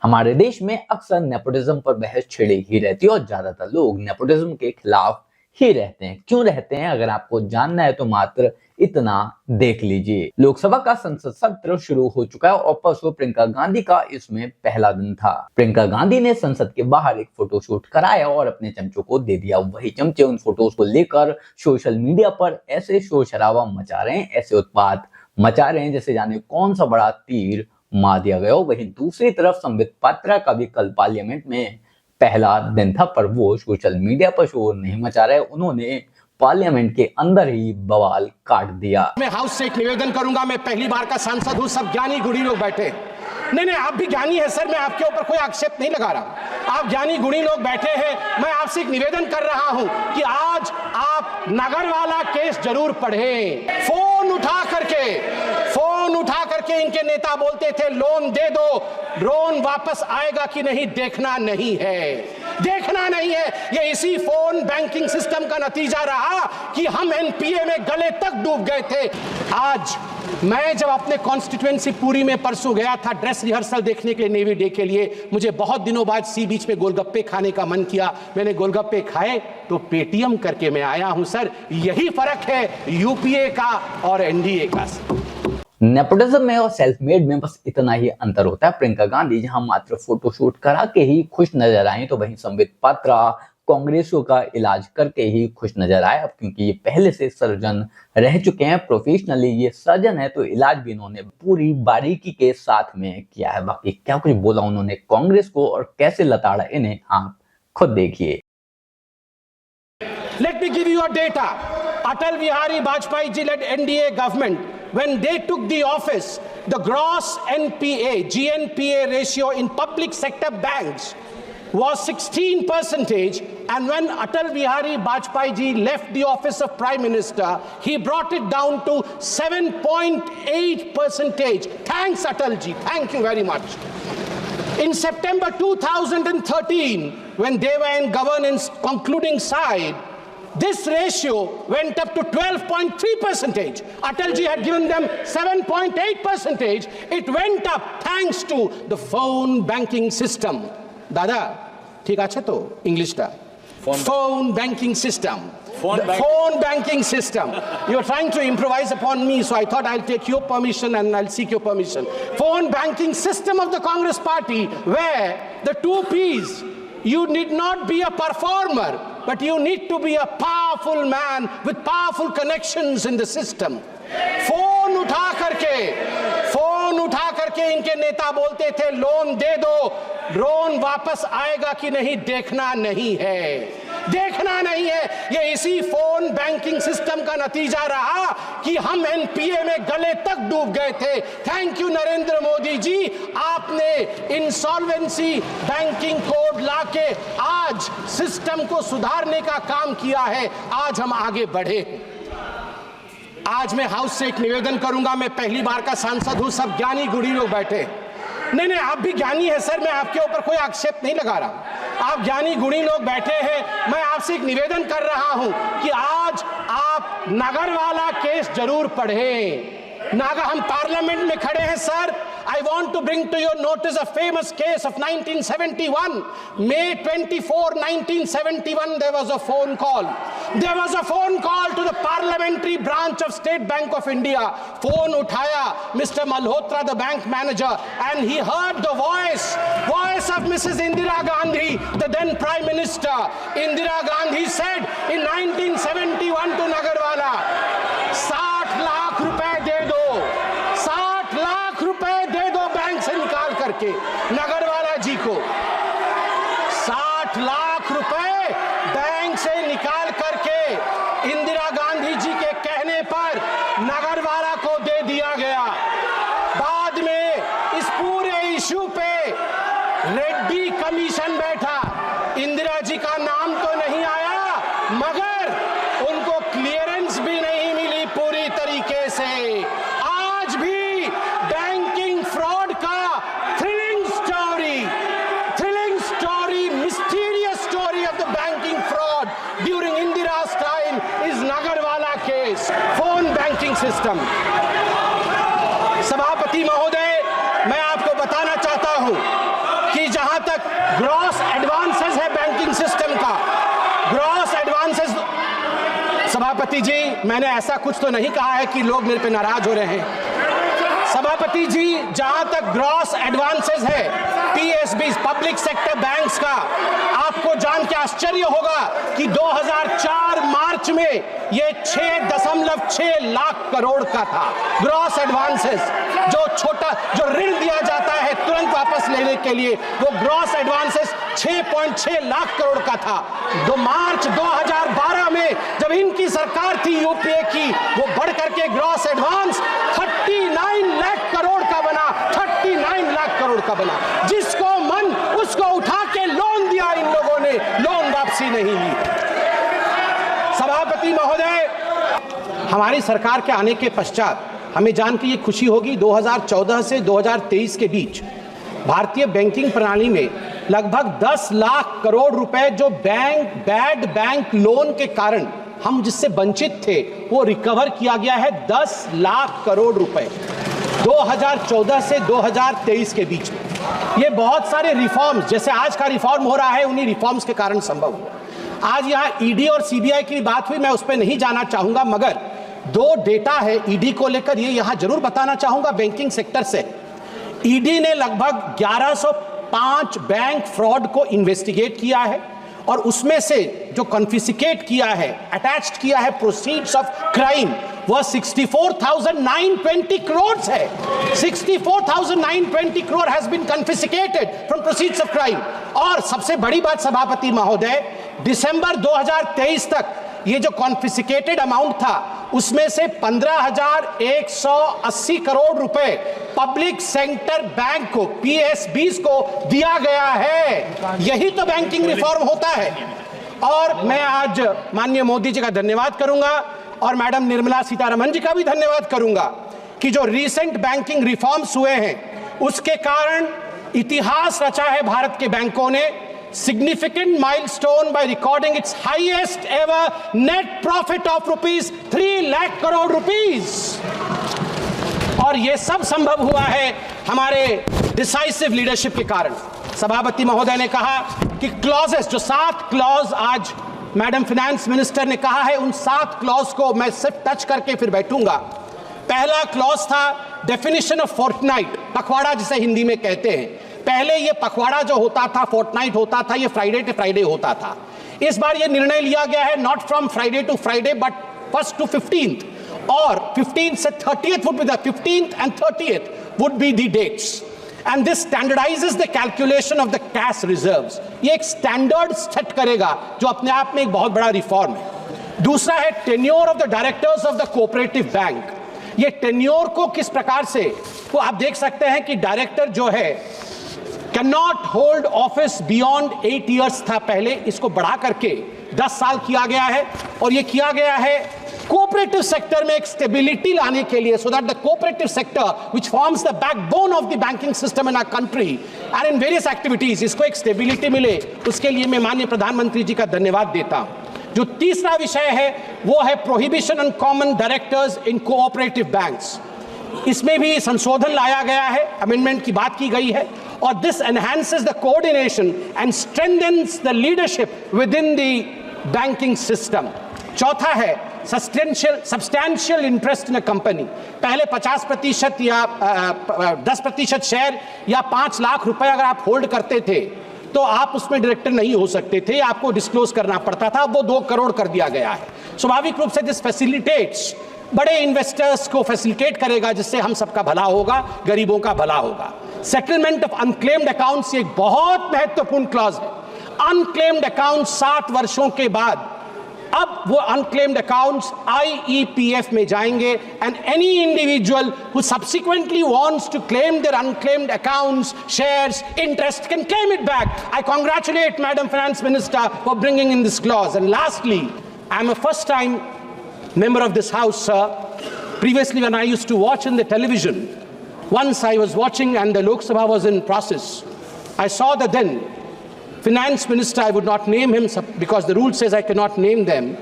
हमारे देश में अक्सर नेपोटिज्म पर बहस छिड़ी ही रहती है और ज्यादातर लोग नेपोटिज्म के खिलाफ ही रहते हैं। क्यों रहते हैं? अगर आपको जानना है तो मात्र इतना देख लीजिए। लोकसभा का संसद सत्र शुरू हो चुका है और परसों प्रियंका गांधी का इसमें पहला दिन था। प्रियंका गांधी ने संसद के बाहर एक फोटोशूट कराया और अपने चमचों को दे दिया। वही चमचे उन फोटोज को लेकर सोशल मीडिया पर ऐसे शोर शराबा मचा रहे हैं, ऐसे उत्पात मचा रहे हैं जैसे जाने कौन सा बड़ा तीर मार दिया गया हो। वहीं दूसरी तरफ संबित पात्रा का भी कल पार्लियामेंट में पहला दिन था, पर वो सोशल मीडिया पर शोर नहीं मचा रहे। उन्होंने पार्लियामेंट के अंदर ही बवाल काट दिया। मैं हाउस से एक निवेदन करूंगा, मैं पहली बार का सांसद हूं, सब ज्ञानी गुणी लोग बैठे। नहीं, आप भी ज्ञानी है सर, मैं आपके ऊपर कोई आक्षेप नहीं लगा रहा। आप ज्ञानी गुणी लोग बैठे हैं, मैं आपसे एक निवेदन कर रहा हूं कि आज आप नगर वाला केस जरूर पढ़ें। फोन उठा करके इनके नेता बोलते थे लोन दे दो, लोन वापस आएगा कि नहीं देखना नहीं है। ये इसी फोन बैंकिंग सिस्टम का नतीजा रहा कि हम एनपीए में गले तक डूब गए थे। आज मैं जब अपने कॉन्स्टिट्यूएंसी पूरी में परसों गया था ड्रेस रिहर्सल देखने के लिए, नेवी डे के लिए, मुझे बहुत दिनों बाद सी बीच में गोलगप्पे खाने का मन किया। मैंने गोलगप्पे खाए तो पेटीएम करके मैं आया हूं सर। यही फर्क है यूपीए का और एनडीए का। नेपोटिज्म में और सेल्फ मेड में बस इतना ही अंतर होता है। प्रियंका गांधी जहां मात्र फोटोशूट करा के ही खुश नजर आई, तो वहीं संबित पात्रा कांग्रेसियों का इलाज करके ही खुश नजर आए। अब क्योंकि ये पहले से सर्जन रह चुके हैं, प्रोफेशनली ये सर्जन है, तो इलाज भी इन्होंने पूरी बारीकी के साथ में किया है। बाकी क्या कुछ बोला उन्होंने कांग्रेस को और कैसे लताड़ा इन्हें, आप खुद देखिए। Let me give you a data. Atal Bihari Vajpayee ji led NDA government. When they took the office, the gross NPA, GNPA ratio in public sector banks was 16%, and when Atal Bihari Vajpayee ji left the office of Prime Minister, he brought it down to 7.8%. Thanks Atal ji, thank you very much. In September 2013, when they were in governance concluding side, this ratio went up to 12.3%. Atal ji had given them 7.8%. It went up thanks to the phone banking system. Dada, ठीक আছে তো ইংলিশটা? Phone banking system. Phone banking system. You are trying to improvise upon me, so I thought I'll take your permission and I'll seek your permission. Phone banking system of the Congress Party, where the two P's, you need not be a performer, but you need to be a powerful man with powerful connections in the system. Phone उठा करके इनके नेता बोलते थे loan दे दो, loan वापस आएगा कि नहीं देखना नहीं है। ये इसी फोन बैंकिंग सिस्टम का नतीजा रहा कि हम एनपीए में गले तक डूब गए थे। थैंक यू नरेंद्र मोदी जी, आपने इंसॉल्वेंसी बैंकिंग कोड लाके आज सिस्टम को सुधारने का काम किया है। आज हम आगे बढ़े। आज मैं हाउस से एक निवेदन करूंगा, मैं पहली बार का सांसद हूं, सब ज्ञानी गुणी लोग बैठे। नहीं, आप भी ज्ञानी है सर, मैं आपके ऊपर कोई आक्षेप नहीं लगा रहा। आप ज्ञानी गुणी लोग बैठे हैं, मैं आपसे एक निवेदन कर रहा हूं कि आज आप नगर वाला केस जरूर पढ़ें। नागा हम पार्लियामेंट में खड़े हैं sir. I want to bring to your notice a famous case of 1971. May 24, 1971, there was a phone call. There was a phone call to the parliamentary branch of State Bank of India. Phone uthaya Mr. Malhotra, the bank manager, and he heard the voice of Mrs. Indira Gandhi, the then Prime Minister. Indira Gandhi said in 1971 to Nagarwala, 60 lakh रुपए दे दो, 60 लाख रुपए दे दो bank से निकाल करके नगरवाला जी को। 60 लाख रुपए bank से निकाल करके इंदिरा गांधी जी के कहने पर नगरवाला को दे दिया गया। बाद में इस पूरे इशू पे रेड्डी कमीशन बैठा। इंदिरा जी का नाम तो नहीं आया, मगर उनको क्लियरेंस भी नहीं मिली पूरी तरीके से। आज भी बैंकिंग फ्रॉड का thrilling story, mysterious story of the banking fraud during Indira's time is Nagarwala case, phone banking system. सभापति महोदय, मैं आपको बताना चाहता हूं कि जहां तक ग्रॉस एडवांसेस है बैंकिंग सिस्टम का, ग्रॉस एडवांसेस, सभापति जी मैंने ऐसा कुछ तो नहीं कहा है कि लोग मेरे पे नाराज हो रहे हैं। सभापति जी, जहां तक ग्रॉस एडवांसेस है पीएसबी पब्लिक सेक्टर बैंक्स का, आपको जान के आश्चर्य होगा कि 2004 मार्च में ये 6.6 लाख करोड़ का था ग्रॉस एडवांसेस। जो ऋण दिया जाता है तुरंत वापस लेने के लिए, वो ग्रॉस एडवांसेस 6.6 लाख करोड़ का था। मार्च 2012 में जब इनकी सरकार थी यूपीए की, वो बढ़ करके ग्रॉस एडवांस 39 लाख करोड़ का बना, 39 लाख करोड़ का बना। जिसको मन उसको उठा के लोन दिया इन लोगों ने, लोन वापसी नहीं ली। सभापति महोदय, हमारी सरकार के आने के पश्चात हमें जान के ये खुशी होगी, 2014 से 2023 के बीच भारतीय बैंकिंग प्रणाली में लगभग 10 लाख करोड़ रुपए जो बैड बैंक लोन के कारण हम जिससे वंचित थे, वो रिकवर किया गया है। 10 लाख करोड़ रुपए 2014 से 2023 के बीच में। ये बहुत सारे रिफॉर्म्स, जैसे आज का रिफॉर्म हो रहा है, उन्हीं रिफॉर्म्स के कारण संभव हुआ। आज यहाँ ईडी और सीबीआई की बात हुई, मैं उस पर नहीं जाना चाहूंगा, मगर दो डेटा है ईडी को लेकर, ये यहां जरूर बताना चाहूंगा बैंकिंग सेक्टर से। ईडी ने लगभग 1105 बैंक फ्रॉड को इन्वेस्टिगेट किया है और उसमें से जो कॉन्फिस्केट किया है, अटैच्ड किया है प्रोसीड्स ऑफ क्राइम, वह 64,920 करोड़ है। 64,920 crore has been confiscated from proceeds of crime. और सबसे बड़ी बात सभापति महोदय, दिसंबर 2023 तक ये जो कॉन्फिस्केटेड अमाउंट था, उसमें से 15,180 करोड़ रुपए पब्लिक सेक्टर बैंक को, पीएसबीज को दिया गया है। यही तो बैंकिंग रिफॉर्म होता है। और मैं आज माननीय मोदी जी का धन्यवाद करूंगा और मैडम निर्मला सीतारमण जी का भी धन्यवाद करूंगा कि जो रीसेंट बैंकिंग रिफॉर्म्स हुए हैं, उसके कारण इतिहास रचा है भारत के बैंकों ने। significant milestone by recording its highest ever net profit of rupees 3 lakh crore rupees। और ये सब संभव हुआ है हमारे डिसाइसिव लीडरशिप के कारण। सभापति महोदय ने कहा कि क्लॉजेस, जो 7 क्लॉज आज मैडम फाइनेंस मिनिस्टर ने कहा है, उन 7 क्लॉज को मैं सिर्फ टच करके फिर बैठूंगा। पहला क्लॉज था डेफिनेशन ऑफ फोर्टनाइट, पखवाड़ा जिसे हिंदी में कहते हैं। पहले ये पखवाड़ा जो होता था, फोर्टनाइट होता था, ये फ्राइडे टू फ्राइडे होता था। इस बार ये निर्णय लिया गया है not from Friday to Friday but 1st to 15th, और 15th से 30th would be the 15th and 30th would be the dates, and this standardizes the calculation of the cash reserves। ये एक स्टैंडर्ड सेट करेगा जो अपने आप में एक बहुत बड़ा रिफॉर्म है। दूसरा है tenure of the directors of the cooperative bank. ये टेन्योर को किस प्रकार से, तो आप देख सकते हैं कि डायरेक्टर जो है cannot hold office beyond 8 years था पहले, इसको बढ़ा करके 10 साल किया गया है। और ये किया गया है कोऑपरेटिव सेक्टर में एक स्टेबिलिटी लाने के लिए, so that the cooperative sector which forms the backbone of the banking system in our country and in various activities, इसको एक स्टेबिलिटी मिले, उसके लिए मैं माननीय प्रधानमंत्री जी का धन्यवाद देता हूं। जो तीसरा विषय है वो है prohibition on common directors in cooperative banks. इसमें भी संशोधन लाया गया है, अमेंडमेंट की बात की गई है, और this enhances the coordination and strengthens the leadership within the banking system. चौथा है substantial interest in a company. पहले 50% या 10% शेयर या 5 लाख रुपए अगर आप होल्ड करते थे तो आप उसमें डायरेक्टर नहीं हो सकते थे, आपको डिस्क्लोज करना पड़ता था। वो 2 करोड़ कर दिया गया है। स्वाभाविक रूप से दिस फैसिलिटेट्स, बड़े इन्वेस्टर्स को फैसिलिटेट करेगा, जिससे हम सबका भला होगा, गरीबों का भला होगा। सेटलमेंट ऑफ अनक्लेम्ड अकाउंट्स एक बहुत महत्वपूर्ण क्लॉज है। अनक्लेम्ड अकाउंट 7 वर्षों के बाद अब वो अनक्लेम्ड अकाउंट्स IEPF में जाएंगे, and any individual who subsequently wants to claim their unclaimed accounts, shares, interest can claim it back. I congratulate madam finance minister for bringing in this clause. And lastly, I am a first time member of this house, sir. Previously, when I used to watch in the television, once I was watching and the Lok Sabha was in process, I saw the then finance minister, I would not name him because the rule says I cannot name them.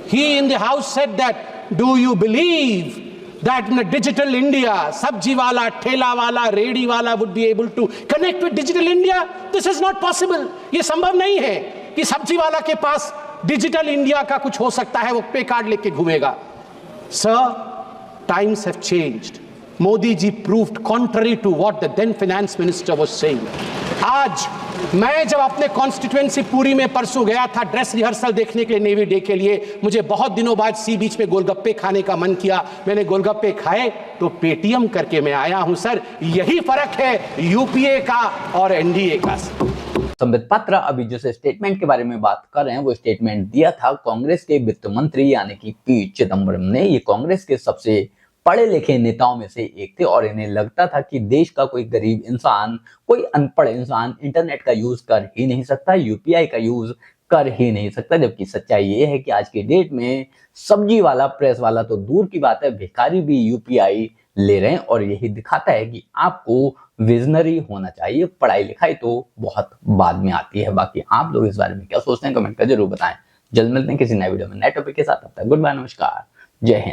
He in the house said that, do you believe that in a digital India, sabji wala, ठेला वाला, ready वाला would be able to connect with digital India? This is not possible. ये संभव नहीं है कि सब्जी वाला के पास डिजिटल इंडिया का कुछ हो सकता है, वो पे कार्ड लेके घूमेगा. Sir, times have changed. Modi ji proved contrary to what the then finance minister was saying. आज मैं जब अपने कॉन्स्टिट्यूएंसी पूरी में परसों गया था ड्रेस रिहर्सल देखने के लिए नेवी डे के लिए, मुझे बहुत दिनों बाद सी बीच में गोलगप्पे खाने का मन किया. मैंने गोलगप्पे खाए तो पेटीएम करके मैं आया हूं. सर, यही फर्क है यूपीए का और एनडीए का. संबित पात्रा अभी जिस स्टेटमेंट के बारे में बात कर रहे हैं वो स्टेटमेंट दिया था कांग्रेस के वित्त मंत्री यानी कि पी चिदम्बरम ने. ये कांग्रेस के सबसे पढ़े लिखे नेताओं में से एक थे और इन्हें लगता था कि देश का कोई गरीब इंसान, कोई अनपढ़ इंसान इंटरनेट का यूज कर ही नहीं सकता, यूपीआई का यूज कर ही नहीं सकता. जबकि सच्चाई ये है कि आज की डेट में सब्जी वाला, प्रेस वाला तो दूर की बात है, भिखारी भी यूपीआई ले रहे हैं. और यही दिखाता है कि आपको विजनरी होना चाहिए. पढ़ाई लिखाई तो बहुत बाद में आती है. बाकी आप लोग इस बारे में क्या सोचते हैं कमेंट कर जरूर बताएं. जल्द मिलते हैं किसी नए वीडियो में नए टॉपिक के साथ. तब तक गुड बाय, नमस्कार, जय हिंद.